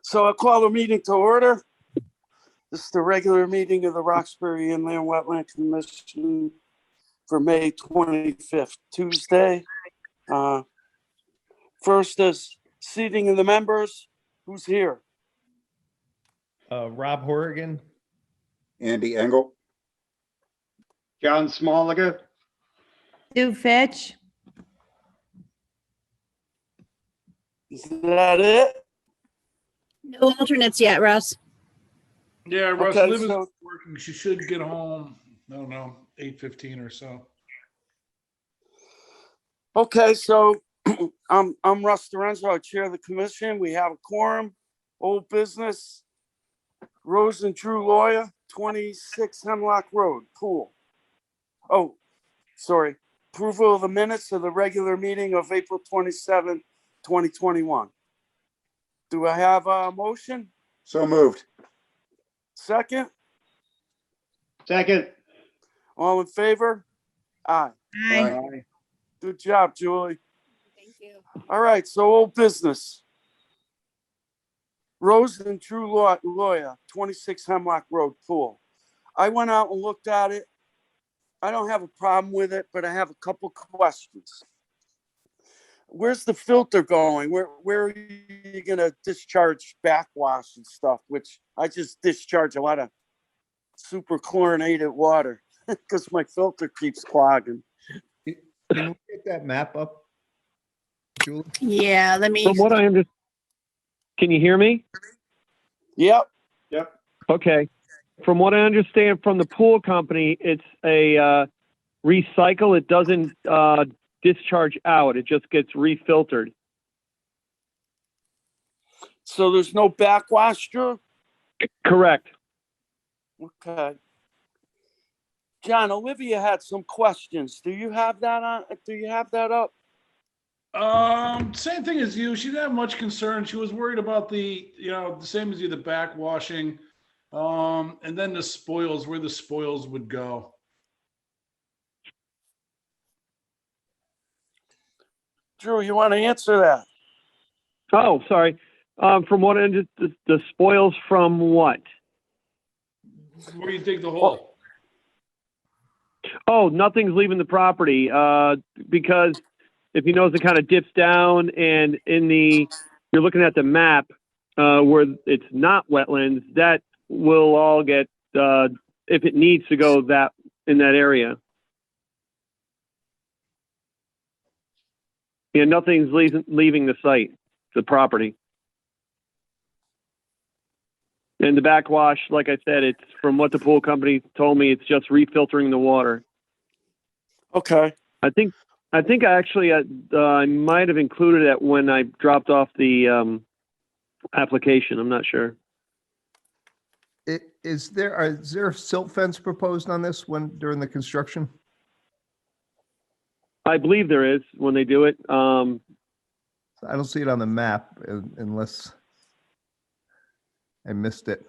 So I call the meeting to order. This is the regular meeting of the Roxbury Inland Wetland Commission for May 25th, Tuesday. First is seating of the members. Who's here? Rob Horrigan. Andy Engel. John Smoliga. Sue Fitch. Is that it? No alternates yet, Russ. Yeah, Russ, Okay, Liv is so- working. She should get home, I don't know, 8:15 or so. Okay, so I'm Russ Lorenzo, I chair the commission. We have a quorum, old business. Rose and Drew Lawyer, 26 Hemlock Road, pool. Oh, sorry. Approval of the minutes of the regular meeting of April 27, 2021. Do I have a motion? So moved. Second? Second. All in favor? Aye. Aye. Good job, Julie. Thank you. All right, so old business. Rose and Drew Lawyer, 26 Hemlock Road, pool. I went out and looked at it. I don't have a problem with it, but I have a couple questions. Where's the filter going? Where are you gonna discharge backwash and stuff? Which I just discharge a lot of super chlorinated water because my filter keeps clogging. Can you get that map up, Julie? Yeah, let me. From what I understand, can you hear me? Yep. Yep. Okay. From what I understand from the pool company, it's a recycle. It doesn't discharge out. It just gets refiltered. So there's no backwash, Drew? Correct. Okay. John, Olivia had some questions. Do you have that on? Do you have that up? Same thing as you. She didn't have much concern. She was worried about the same as you, the backwashing, and then the spoils, where the spoils would go. Drew, you want to answer that? Oh, sorry. From what I understand, the spoils from what? Where you dig the hole. Oh, nothing's leaving the property because if you notice, it kind of dips down, and you're looking at the map where it's not wetlands, that will all get if it needs to go that in that area. Yeah, nothing's leaving the site, the property. And the backwash, like I said, it's from what the pool company told me, it's just refiltering the water. Okay. I think I might have included it when I dropped off the application. I'm not sure. Is there a silt fence proposed on this during the construction? I believe there is when they do it. I don't see it on the map unless I missed it.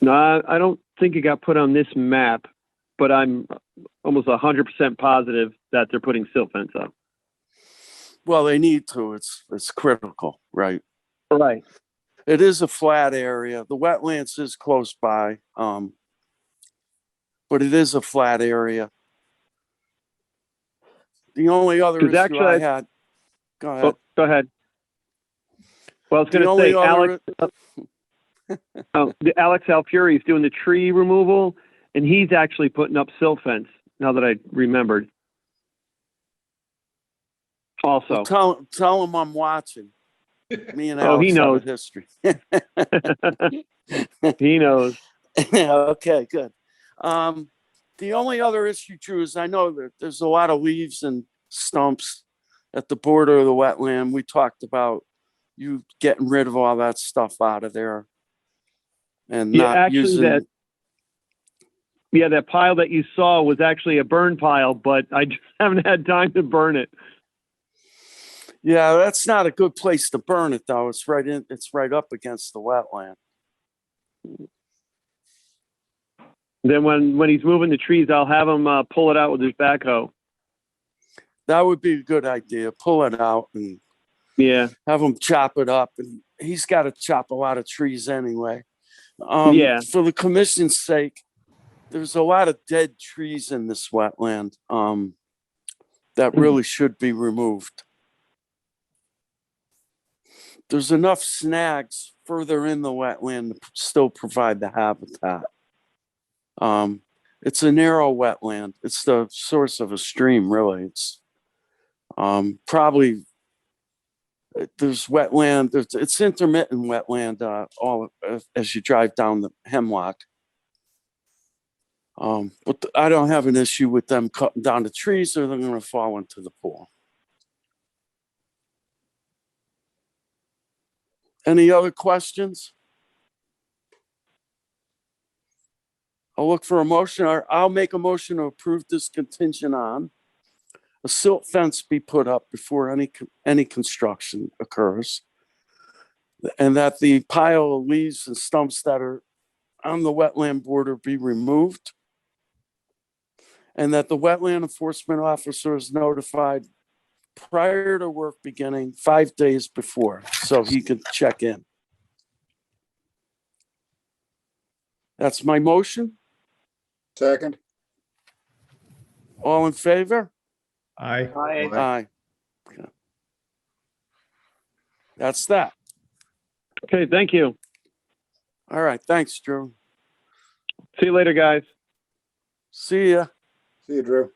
No, I don't think it got put on this map, but I'm almost 100% positive that they're putting silt fence up. Well, they need to. It's critical, right? Right. It is a flat area. The wetlands is close by, but it is a flat area. The only other 'Cause issue actually I had. Go ahead. Oh, go ahead. Well, I was The going to only say, other- Alex Alfieri is doing the tree removal, and he's actually putting up silt fence. Now that I remembered. Also, Tell him I'm watching. Me and Oh, he Alex have a knows. history. he knows. Okay, good. The only other issue, Drew, is I know that there's a lot of leaves and stumps at the border of the wetland. We talked about you getting rid of all that stuff out of there and Yeah, not actually, using. that pile that you saw was actually a burn pile, but I just haven't had time to burn it. Yeah, that's not a good place to burn it, though. It's right up against the wetland. Then when he's moving the trees, I'll have him pull it out with his backhoe. That would be a good idea. Pull it out and Yeah. have him chop it up, and he's got to chop a lot of trees anyway. Yeah. For the commission's sake, there's a lot of dead trees in this wetland that really should be removed. There's enough snags further in the wetland to still provide the habitat. It's a narrow wetland. It's the source of a stream, really. It's probably there's wetland. It's intermittent wetland all as you drive down the Hemlock. But I don't have an issue with them cutting down the trees, or they're going to fall into the pool. Any other questions? I'll look for a motion, or I'll make a motion to approve this contingent on a silt fence be put up before any construction occurs, and that the pile of leaves and stumps that are on the wetland border be removed, and that the wetland enforcement officer is notified prior to work beginning 5 days before, so he could check in. That's my motion. Second. All in favor? Aye. Aye. Aye. Okay. That's that. Okay. Thank you. All right. Thanks, Drew. See you later, guys. See ya. See you, Drew.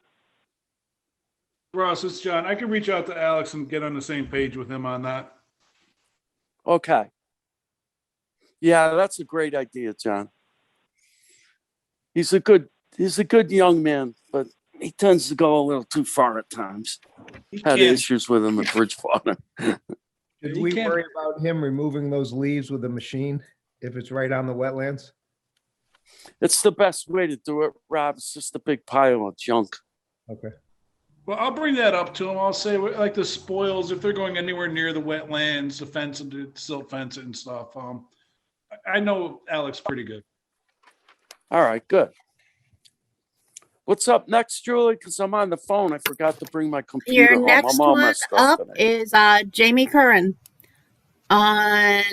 Ross, it's John. I can reach out to Alex and get on the same page with him on that. Okay. Yeah, that's a great idea, John. He's a good young man, but he tends to go a little too far at times. He Had can't- issues with him at Bridgewater. Did You we can't- worry about him removing those leaves with a machine if it's right on the wetlands? It's the best way to do it, Rob. It's just a big pile of junk. Okay. Well, I'll bring that up to him. I'll say, like, the spoils, if they're going anywhere near the wetlands, the fence and the silt fence and stuff. I know Alex pretty good. All right, good. What's up next, Julie? Because I'm on the phone. I forgot to bring my computer Your home. next I'm all one messed up today. is Jamie Curran. I'm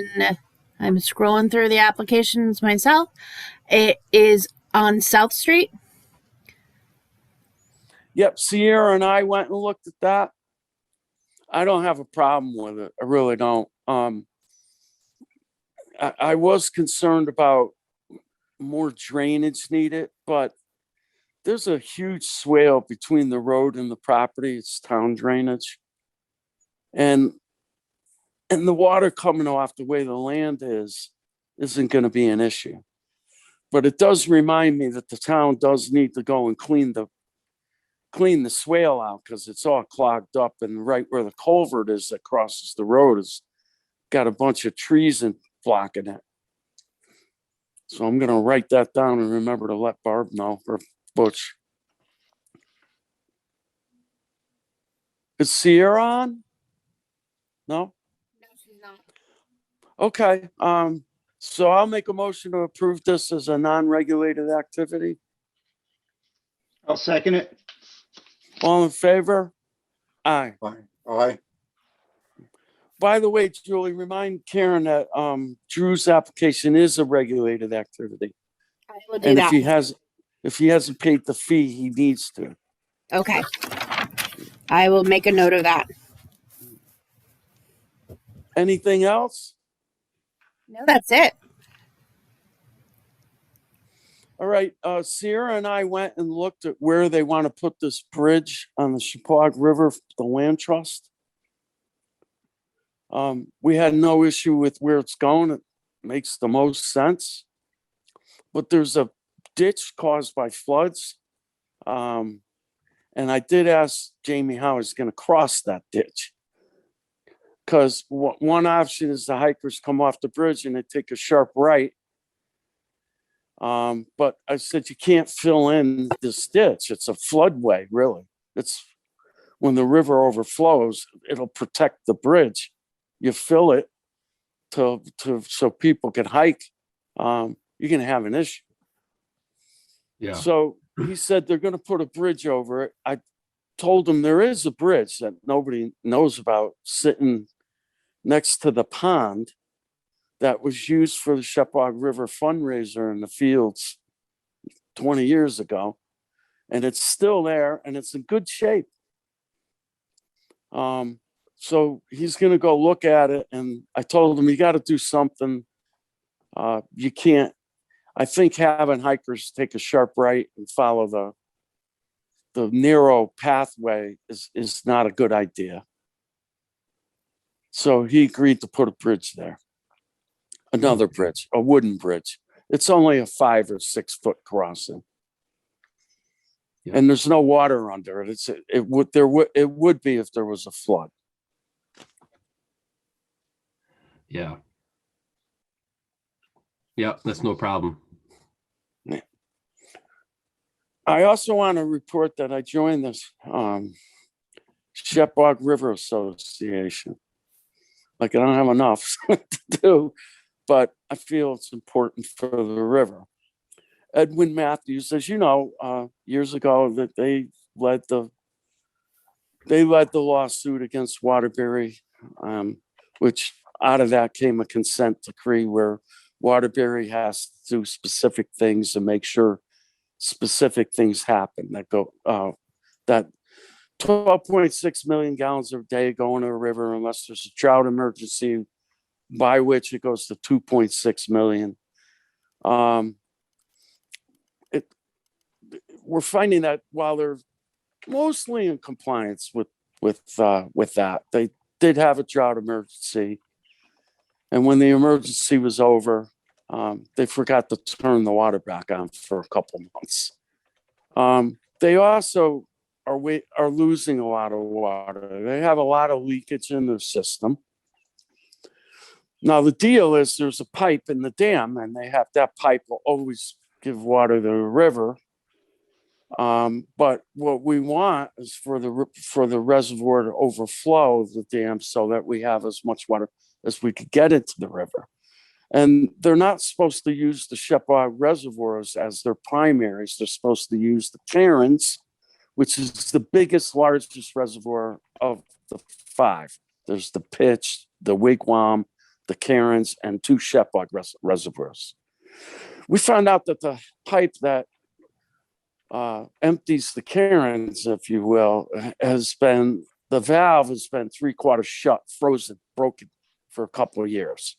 scrolling through the applications myself. It is on South Street. Yep, Sierra and I went and looked at that. I don't have a problem with it. I really don't. I was concerned about more drainage needed, but there's a huge swale between the road and the property. It's town drainage. And the water coming off the way the land isn't going to be an issue. But it does remind me that the town does need to go and clean the swale out, because it's all clogged up, and right where the culvert is that crosses the road has got a bunch of trees and blocking it. So I'm gonna write that down and remember to let Barb know, or Butch. Is Sierra on? No? No, she's not. Okay, so I'll make a motion to approve this as a non-regulated activity. I'll second it. All in favor? Aye. Aye. Aye. By the way, Julie, remind Karen that Drew's application is a regulated activity. I will do And that. if he hasn't paid the fee, he needs to. Okay. I will make a note of that. Anything else? No, that's it. All right, Sierra and I went and looked at where they want to put this bridge on the Chippewa River, the land trust. We had no issue with where it's going. It makes the most sense. But there's a ditch caused by floods. And I did ask Jamie how he's going to cross that ditch. Because one option is the hikers come off the bridge and they take a sharp right. But I said, you can't fill in this ditch. It's a floodway, really. It's when the river overflows, it'll protect the bridge. You fill it to so people can hike. You're gonna have an issue. Yeah. So he said they're gonna put a bridge over it. I told him there is a bridge that nobody knows about sitting next to the pond that was used for the Shepwag River fundraiser in the fields 20 years ago. And it's still there and it's in good shape. So he's going to go look at it. And I told him, you got to do something. You can't, I think having hikers take a sharp right and follow the narrow pathway is not a good idea. So he agreed to put a bridge there, another bridge, a wooden bridge. It's only a 5 or 6 foot crossing. Yeah. And there's no water under it. It would be if there was a flood. Yeah. Yeah, that's no problem. I also want to report that I joined this Shepwag River Association. Like I don't have enough to do, but I feel it's important for the river. Edwin Matthews, as you know, years ago that they led the lawsuit against Waterbury, which out of that came a consent decree where Waterbury has to do specific things and make sure specific things happen that go that 12.6 million gallons a day go into a river unless there's a drought emergency, by which it goes to 2.6 million. We're finding that while they're mostly in compliance with that, they did have a drought emergency, and when the emergency was over, they forgot to turn the water back on for a couple months. They also are losing a lot of water. They have a lot of leakage in their system. Now the deal is there's a pipe in the dam, and that pipe will always give water to the river. But what we want is for the reservoir to overflow the dam so that we have as much water as we could get into the river. And they're not supposed to use the Shepwag reservoirs as their primaries. They're supposed to use the Karens, which is the biggest, largest reservoir of the 5. There's the Pitch, the Wigwam, the Karens, and 2 Shepwag reservoirs. We found out that the pipe that empties the Karens, if you will, the valve has been 3/4 shut, frozen, broken for a couple of years.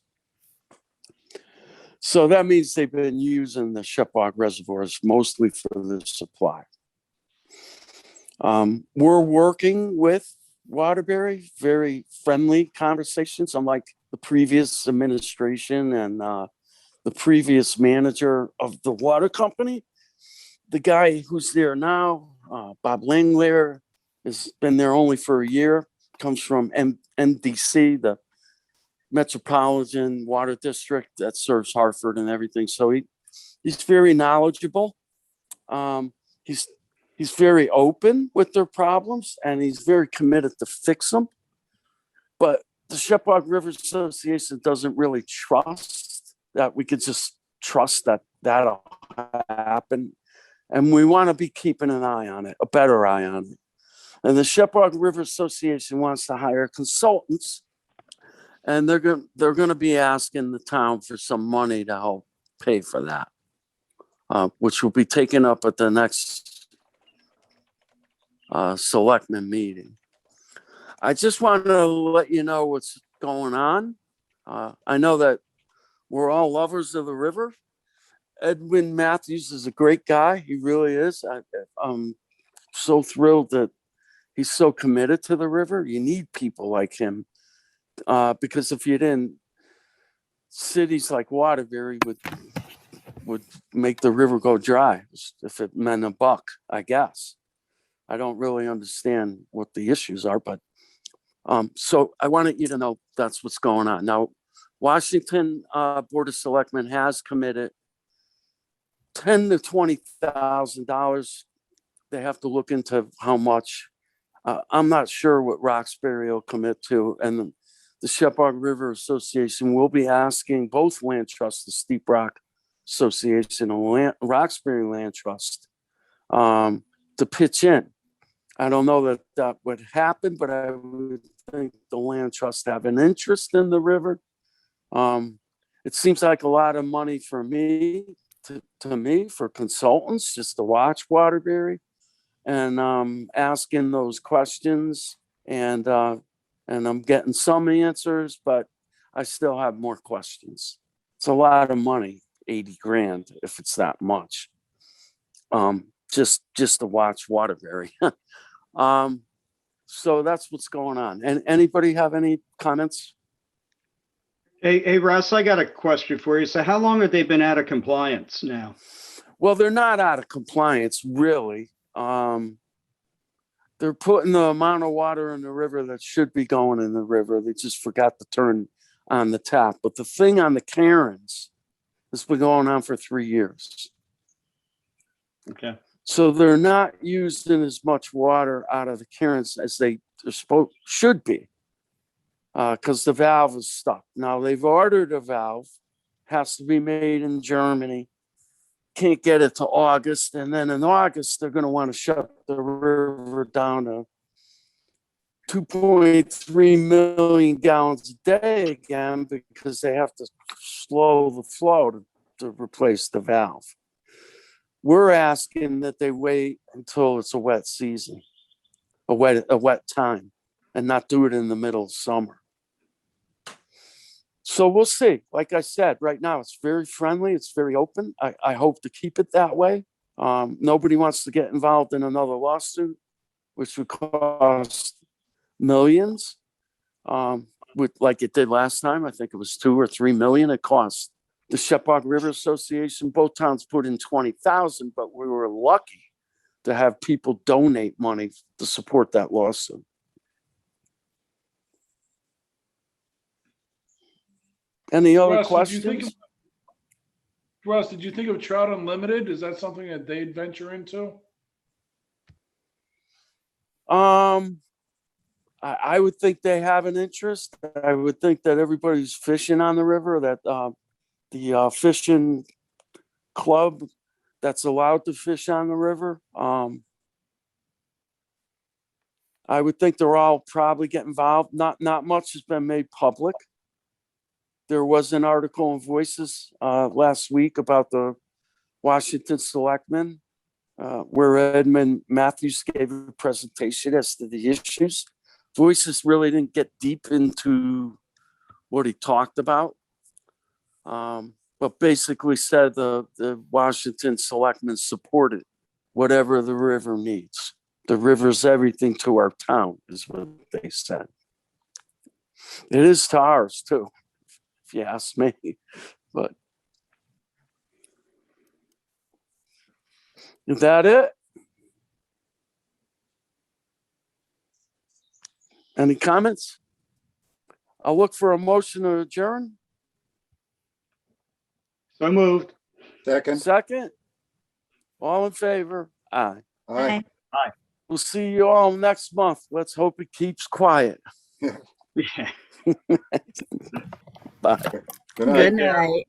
So that means they've been using the Shepwag reservoirs mostly for the supply. We're working with Waterbury, very friendly conversations, unlike the previous administration and the previous manager of the water company. The guy who's there now, Bob Langlair, has been there only for a year, comes from MDC, the Metropolitan Water District that serves Hartford and everything. So he's very knowledgeable. He's very open with their problems, and he's very committed to fix them. But the Shepwag River Association doesn't really trust that we could just trust that that'll happen. And we want to be keeping an eye on it, a better eye on it. And the Shepwag River Association wants to hire consultants, and they're going to be asking the town for some money to help pay for that, which will be taken up at the next selectmen meeting. I just want to let you know what's going on. I know that we're all lovers of the river. Edwin Matthews is a great guy. He really is. I'm so thrilled that he's so committed to the river. You need people like him because if you didn't, cities like Waterbury would make the river go dry if it meant a buck, I guess. I don't really understand what the issues are, but so I wanted you to know that's what's going on. Now, Washington Board of Selectmen has committed $10,000 to $20,000. They have to look into how much. I'm not sure what Roxbury will commit to, and the Shepwag River Association will be asking both land trusts, the Steep Rock Association and Roxbury Land Trust, to pitch in. I don't know that that would happen, but I would think the land trust have an interest in the river. It seems like a lot of money for me, to me, for consultants, just to watch Waterbury and asking those questions, and I'm getting some answers, but I still have more questions. It's a lot of money, 80 grand, if it's that much. Just to watch Waterbury. So that's what's going on. And anybody have any comments? Hey, Russ, I got a question for you. So how long have they been out of compliance now? Well, they're not out of compliance, really. They're putting the amount of water in the river that should be going in the river. They just forgot to turn on the tap. But the thing on the Karens has been going on for 3 years. Okay. So they're not using as much water out of the Karens as they should be, because the valve is stuck. Now they've ordered a valve, has to be made in Germany. Can't get it to August, and then in August they're going to want to shut the river down to 2.3 million gallons a day again, because they have to slow the flow to replace the valve. We're asking that they wait until it's a wet season, a wet time, and not do it in the middle of summer. So we'll see. Like I said, right now it's very friendly. It's very open. I hope to keep it that way. Nobody wants to get involved in another lawsuit, which would cost millions. With like it did last time, I think it was 2 or 3 million. It cost the Shepherd River Association. Both towns put in 20,000, but we were lucky to have people donate money to support that lawsuit. Any other questions? Russ, did you think of Trout Unlimited? Is that something that they'd venture into? I would think they have an interest. I would think that everybody's fishing on the river, that the fishing club that's allowed to fish on the river, I would think they're all probably get involved. Not much has been made public. There was an article in Voices last week about the Washington Selectmen, where Edmund Matthews gave a presentation as to the issues. Voices really didn't get deep into what he talked about, but basically said the Washington Selectmen supported whatever the river needs. The river's everything to our town, is what they said. It is to ours too, if you ask me. But is that it? Any comments? I'll look for a motion to adjourn. So moved. Second. Second. All in favor? Aye. Aye. We'll see you all next month. Let's hope it keeps quiet. Yeah. Bye. Good night. Good night.